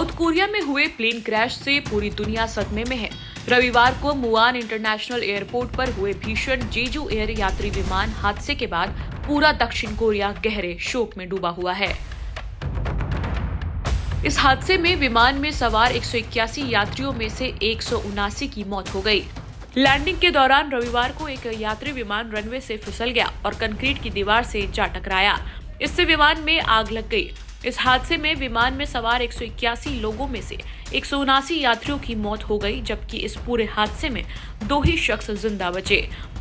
South Korea में हुए plane crash से पूरी दुनिया सदमे में है। रविवार को मुआन इंटरनेशनल एयरपोर्ट पर हुए भीषण जेजू एयर यात्री विमान हादसे के बाद पूरा दक्षिण कोरिया गहरे शोक में डूबा हुआ है। इस हादसे में विमान में सवार 181 यात्रियों में से 179 की मौत हो गई। लैंडिंग के दौरान रविवार को एक यात्री विमान रनवे से फिसल गया और कंक्रीट की दीवार से जा टकराया। इससे विमान में आग लग गई। इस हादसे में विमान में सवार 181 लोगों में से 179 यात्रियों की मौत हो गई, जबकि इस पूरे हादसे में 2 ही शख्स जिंदा बचे।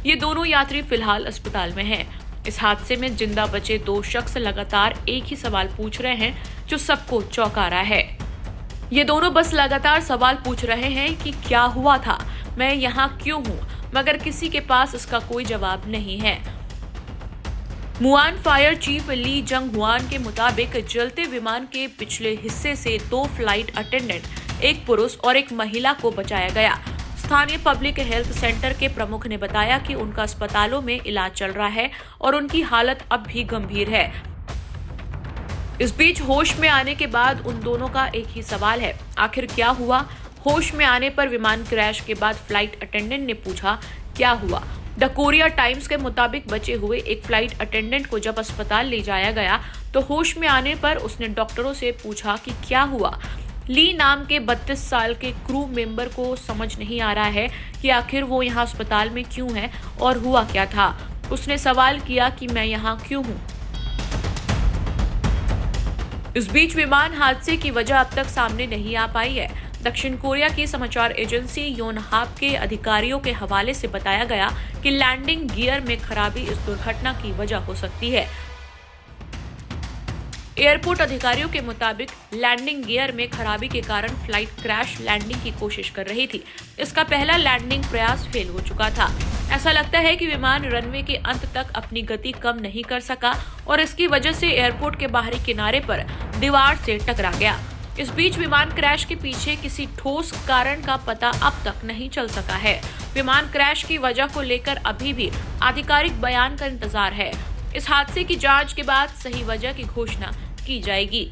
ये दोनों यात्री फिलहाल अस्पताल में हैं। इस हादसे में जिंदा बचे 2 शख्स लगातार एक ही सवाल पूछ रहे हैं, जो सबको चौंका रहा है। ये दोनों बस लगातार सवाल पूछ रहे हैं कि क्या हुआ था, मैं यहाँ क्यों हूँ, मगर किसी के पास इसका कोई जवाब नहीं है। मुआन फायर चीफ ली जंग हुआन के मुताबिक जलते विमान के पिछले हिस्से से 2 फ्लाइट अटेंडेंट, एक पुरुष और एक महिला को बचाया गया। स्थानीय पब्लिक हेल्थ सेंटर के प्रमुख ने बताया कि उनका अस्पतालों में इलाज चल रहा है और उनकी हालत अब भी गंभीर है। इस बीच होश में आने के बाद उन दोनों का एक ही सवाल है, आखिर क्या हुआ। होश में आने पर विमान क्रैश के बाद फ्लाइट अटेंडेंट ने पूछा, क्या हुआ। द कोरिया टाइम्स के मुताबिक बचे हुए एक फ्लाइट अटेंडेंट को जब अस्पताल ले जाया गया तो होश में आने पर उसने डॉक्टरों से पूछा कि क्या हुआ। ली नाम के 32 साल के क्रू मेंबर को समझ नहीं आ रहा है कि आखिर वो यहाँ अस्पताल में क्यों है और हुआ क्या था। उसने सवाल किया कि मैं यहाँ क्यों हूँ। इस बीच विमान हादसे की वजह अब तक सामने नहीं आ पाई है। दक्षिण कोरिया की समाचार एजेंसी योनहाप के अधिकारियों के हवाले से बताया गया कि लैंडिंग गियर में खराबी इस दुर्घटना की वजह हो सकती है। एयरपोर्ट अधिकारियों के मुताबिक लैंडिंग गियर में खराबी के कारण फ्लाइट क्रैश लैंडिंग की कोशिश कर रही थी। इसका पहला लैंडिंग प्रयास फेल हो चुका था। ऐसा लगता है कि विमान रनवे के अंत तक अपनी गति कम नहीं कर सका और इसकी वजह से एयरपोर्ट के बाहरी किनारे पर दीवार से टकरा गया। इस बीच विमान क्रैश के पीछे किसी ठोस कारण का पता अब तक नहीं चल सका है। विमान क्रैश की वजह को लेकर अभी भी आधिकारिक बयान का इंतजार है। इस हादसे की जांच के बाद सही वजह की घोषणा की जाएगी।